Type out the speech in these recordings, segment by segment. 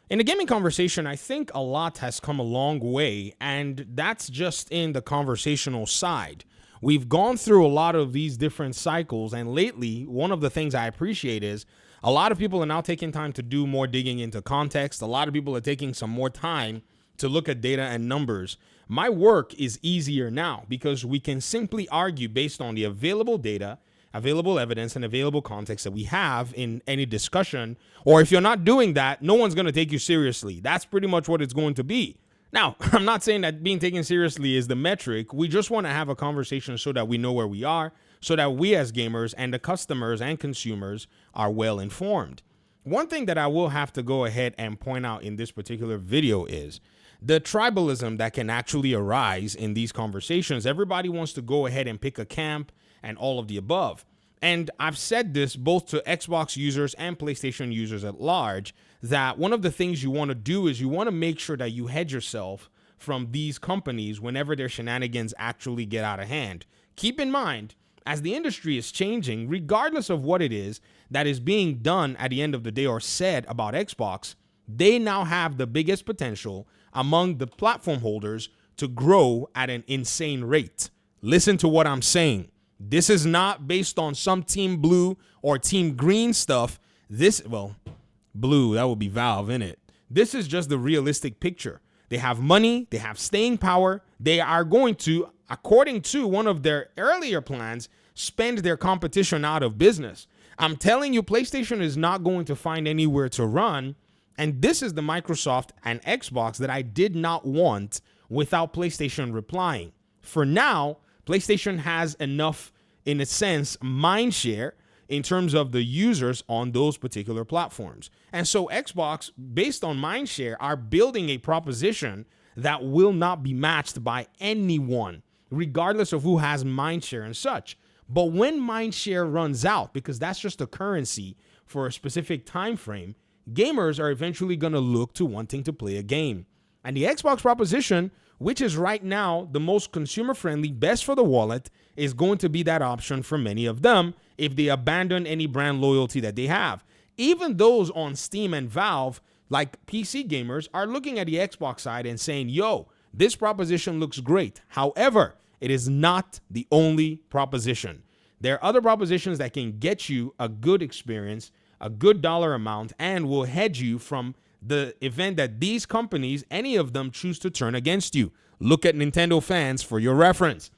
In the gaming conversation, I think a lot has come a long way, and that's just in the conversational side. We've gone through a lot of these different cycles, and lately, one of the things I appreciate is a lot of people are now taking time to do more digging into context. A lot of people are taking some more time to look at data and numbers. My work is easier now because we can simply argue based on the available data, available evidence, and available context that we have in any discussion. Or if you're not doing that, no one's going to take you seriously. That's pretty much what it's going to be. Now, I'm not saying that being taken seriously is the metric. We just want to have a conversation so that we know where we are, so that we as gamers and the customers and consumers are well informed. One thing that I will have to go ahead and point out in this particular video is the tribalism that can actually arise in these conversations. Everybody wants to go ahead and pick a camp and all of the above. And I've said this both to Xbox users and PlayStation users at large, that one of the things you want to do is you want to make sure that you hedge yourself from these companies whenever their shenanigans actually get out of hand. Keep in mind, as the industry is changing, regardless of what it is that is being done at the end of the day or said about Xbox, they now have the biggest potential among the platform holders to grow at an insane rate. Listen to what I'm saying. This is not based on some Team Blue or Team Green stuff. Blue, that would be Valve, innit? This is just the realistic picture. They have money, they have staying power. They are going to, according to one of their earlier plans, spend their competition out of business. I'm telling you, PlayStation is not going to find anywhere to run. And this is the Microsoft and Xbox that I did not want without PlayStation replying. For now, PlayStation has enough, in a sense, mind share in terms of the users on those particular platforms. And so Xbox, based on mind share, are building a proposition that will not be matched by anyone, regardless of who has mind share and such. But when mind share runs out, because that's just a currency for a specific time frame, gamers are eventually going to look to wanting to play a game. And the Xbox proposition, which is right now the most consumer-friendly, best for the wallet, is going to be that option for many of them if they abandon any brand loyalty that they have. Even those on Steam and Valve, like PC gamers, are looking at the Xbox side and saying, yo, this proposition looks great. However, it is not the only proposition. There are other propositions that can get you a good experience, a good dollar amount, and will hedge you from the event that these companies, any of them, choose to turn against you. Look at Nintendo fans for your reference.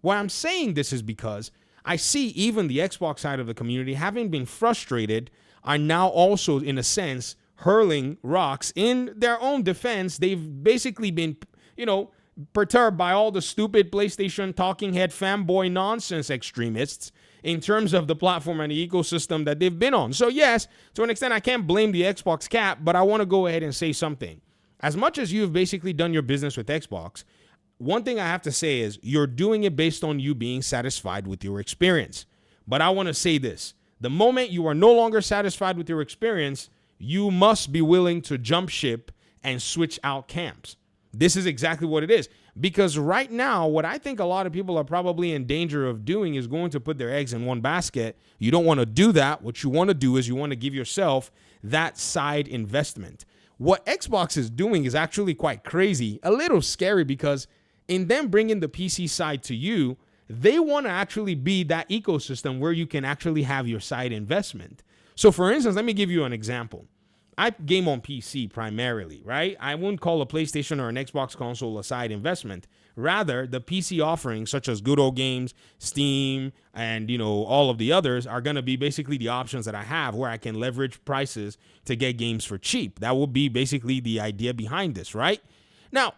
Why I'm saying this is because I see even the Xbox side of the community, having been frustrated, are now also, in a sense, hurling rocks in their own defense. They've basically been, perturbed by all the stupid PlayStation talking head fanboy nonsense extremists in terms of the platform and the ecosystem that they've been on. So yes, to an extent, I can't blame the Xbox cap, but I want to go ahead and say something. As much as you've basically done your business with Xbox, one thing I have to say is you're doing it based on you being satisfied with your experience. But I want to say this. The moment you are no longer satisfied with your experience, you must be willing to jump ship and switch out camps. This is exactly what it is. Because right now, what I think a lot of people are probably in danger of doing is going to put their eggs in one basket. You don't want to do that. What you want to do is you want to give yourself that side investment. What Xbox is doing is actually quite crazy, a little scary, because in them bringing the PC side to you, they want to actually be that ecosystem where you can actually have your side investment. So for instance, let me give you an example. I game on PC primarily, right? I wouldn't call a PlayStation or an Xbox console a side investment. Rather, the PC offerings such as Good Old Games, Steam, and all of the others are going to be basically the options that I have where I can leverage prices to get games for cheap. That will be basically the idea behind this, right? Now,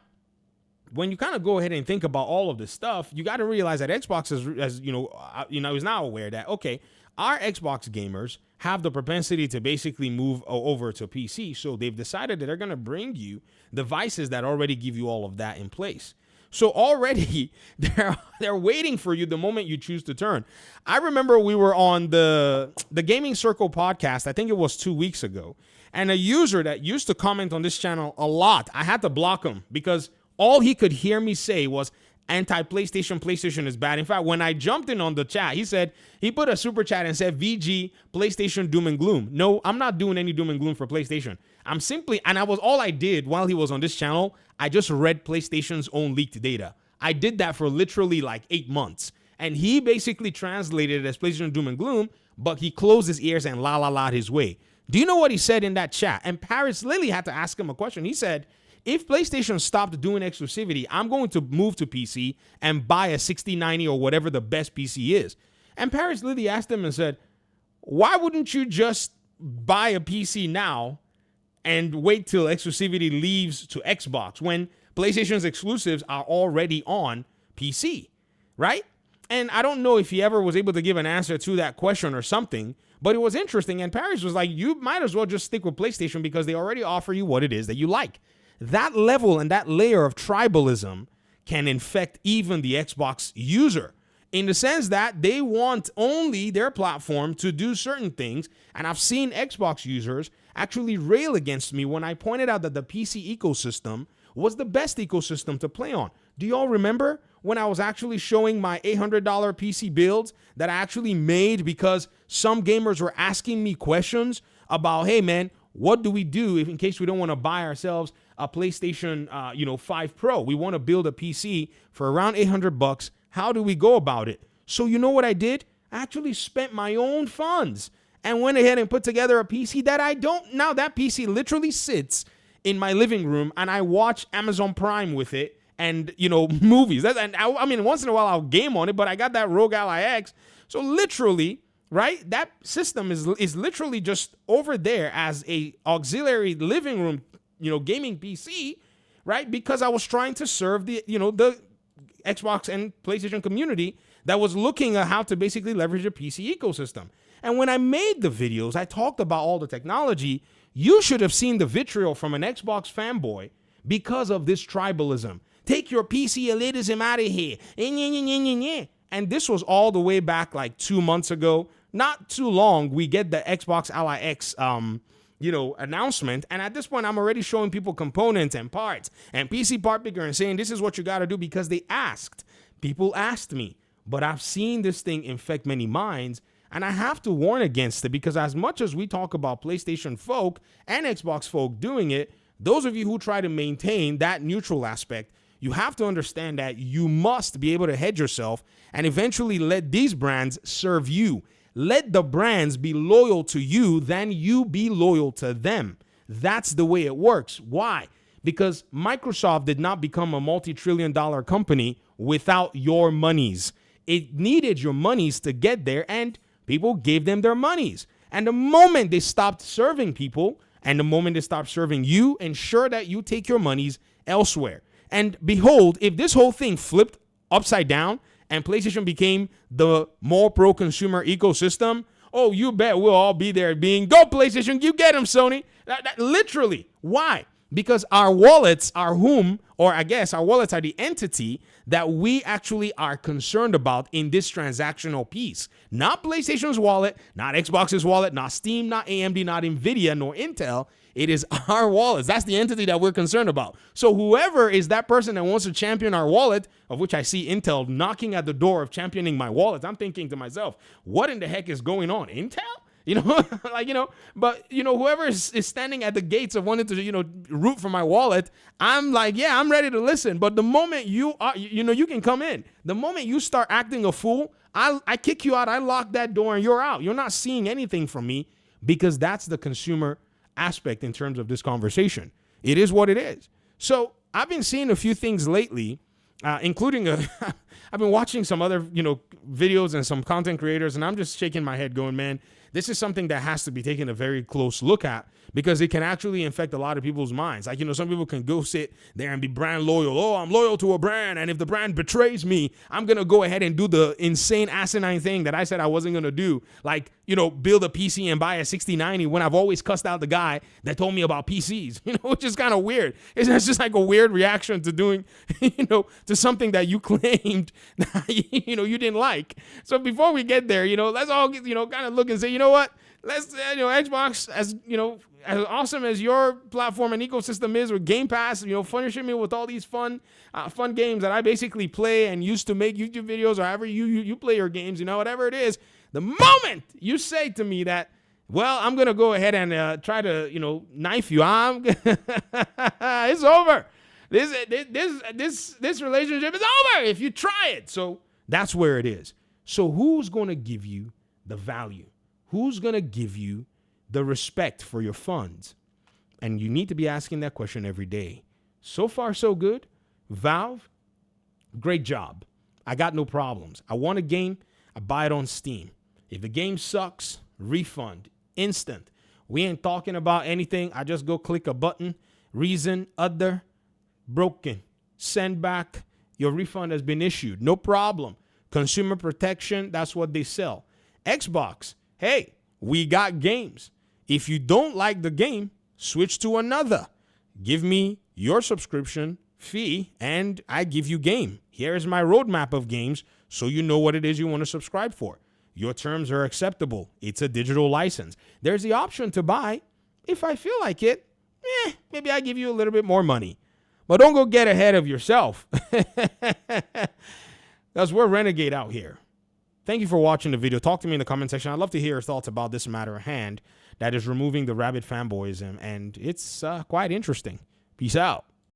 when you kind of go ahead and think about all of this stuff, you got to realize that Xbox is now aware that, okay, our Xbox gamers have the propensity to basically move over to PC. So they've decided that they're going to bring you devices that already give you all of that in place. So already they're waiting for you the moment you choose to turn. I remember we were on the Gaming Circle podcast, I think it was 2 weeks ago, and a user that used to comment on this channel a lot, I had to block him because all he could hear me say was, PlayStation is bad. In fact, when I jumped in on the chat, he put a super chat and said, VG, PlayStation doom and gloom. No, I'm not doing any doom and gloom for PlayStation. All I did while he was on this channel, I just read PlayStation's own leaked data. I did that for literally like 8 months. And he basically translated it as PlayStation doom and gloom, but he closed his ears and la-la-la'd his way. Do you know what he said in that chat? And Paris Lily had to ask him a question. He said, if PlayStation stopped doing exclusivity, I'm going to move to PC and buy a 6090 or whatever the best PC is. And Paris Lily asked him and said, why wouldn't you just buy a PC now and wait till exclusivity leaves to Xbox when PlayStation's exclusives are already on PC, right? And I don't know if he ever was able to give an answer to that question or something, but it was interesting. And Paris was like, you might as well just stick with PlayStation because they already offer you what it is that you like. That level and that layer of tribalism can infect even the Xbox user in the sense that they want only their platform to do certain things. And I've seen Xbox users actually rail against me when I pointed out that the PC ecosystem was the best ecosystem to play on. Do y'all remember when I was actually showing my $800 PC builds that I actually made because some gamers were asking me questions about, hey man, what do we do if in case we don't want to buy ourselves a PlayStation 5 Pro? We want to build a PC for around $800. How do we go about it? So you know what I did? I actually spent my own funds and went ahead and put together a PC that now that PC literally sits in my living room and I watch Amazon Prime with it and, movies. I mean, once in a while I'll game on it, but I got that Rogue Ally X. So literally, right, that system is literally just over there as a auxiliary living room, gaming PC, right? Because I was trying to serve the Xbox and PlayStation community that was looking at how to basically leverage a PC ecosystem. And when I made the videos, I talked about all the technology. You should have seen the vitriol from an Xbox fanboy because of this tribalism. Take your PC elitism out of here. And this was all the way back like 2 months ago. Not too long, we get the Xbox Ally X, announcement. And at this point, I'm already showing people components and parts and PC part picker and saying, this is what you got to do because they asked. People asked me. But I've seen this thing infect many minds. And I have to warn against it because as much as we talk about PlayStation folk and Xbox folk doing it, those of you who try to maintain that neutral aspect, you have to understand that you must be able to hedge yourself and eventually let these brands serve you. Let the brands be loyal to you than you be loyal to them. That's the way it works. Why? Because Microsoft did not become a multi-trillion-dollar company without your monies. It needed your monies to get there, and people gave them their monies. And the moment they stopped serving people, and the moment they stopped serving you, ensure that you take your monies elsewhere. And behold, if this whole thing flipped upside down and PlayStation became the more pro-consumer ecosystem, oh, you bet we'll all be there being, go PlayStation, you get them, Sony. Literally. Why? Because our wallets are our wallets are the entity that we actually are concerned about in this transactional piece. Not PlayStation's wallet, not Xbox's wallet, not Steam, not AMD, not Nvidia, nor Intel. It is our wallets. That's the entity that we're concerned about. So whoever is that person that wants to champion our wallet, of which I see Intel knocking at the door of championing my wallet, I'm thinking to myself, what in the heck is going on? Intel? But whoever is standing at the gates of wanting to, root for my wallet, I'm like, yeah, I'm ready to listen. But the moment you are, you can come in. The moment you start acting a fool, I kick you out. I lock that door and you're out. You're not seeing anything from me because that's the consumer aspect in terms of this conversation. It is what it is. So I've been seeing a few things lately, including I've been watching some other, videos and some content creators, and I'm just shaking my head going, man, this is something that has to be taken a very close look at because it can actually infect a lot of people's minds. Like, some people can go sit there and be brand loyal. Oh, I'm loyal to a brand, and if the brand betrays me, I'm going to go ahead and do the insane asinine thing that I said I wasn't going to do. Like, build a PC and buy a 6090 when I've always cussed out the guy that told me about PCs, which is kind of weird. It's just like a weird reaction to doing, to something that you claimed that, you didn't like. So before we get there, let's all, kind of look and say, you know what? let's Xbox, as as awesome as your platform and ecosystem is with Game Pass, furnishing me with all these fun games that I basically play and used to make YouTube videos, or however you play your games, whatever it is. The moment you say to me that, well, I'm gonna go ahead and try to knife you, it's over. This relationship is over if you try it. So that's where it is. So who's gonna give you the value? Who's gonna give you the respect for your funds? And you need to be asking that question every day. So far, so good. Valve, great job. I got no problems. I want a game, I buy it on Steam. If the game sucks, refund, instant. We ain't talking about anything. I just go click a button. Reason, other, broken. Send back. Your refund has been issued. No problem. Consumer protection, that's what they sell. Xbox, hey, we got games. If you don't like the game, switch to another. Give me your subscription fee and I give you game. Here's my roadmap of games so you know what it is you want to subscribe for. Your terms are acceptable. It's a digital license. There's the option to buy. If I feel like it, maybe I give you a little bit more money. But don't go get ahead of yourself. Because we're renegade out here. Thank you for watching the video. Talk to me in the comment section. I'd love to hear your thoughts about this matter at hand that is removing the rabid fanboyism, and it's quite interesting. Peace out.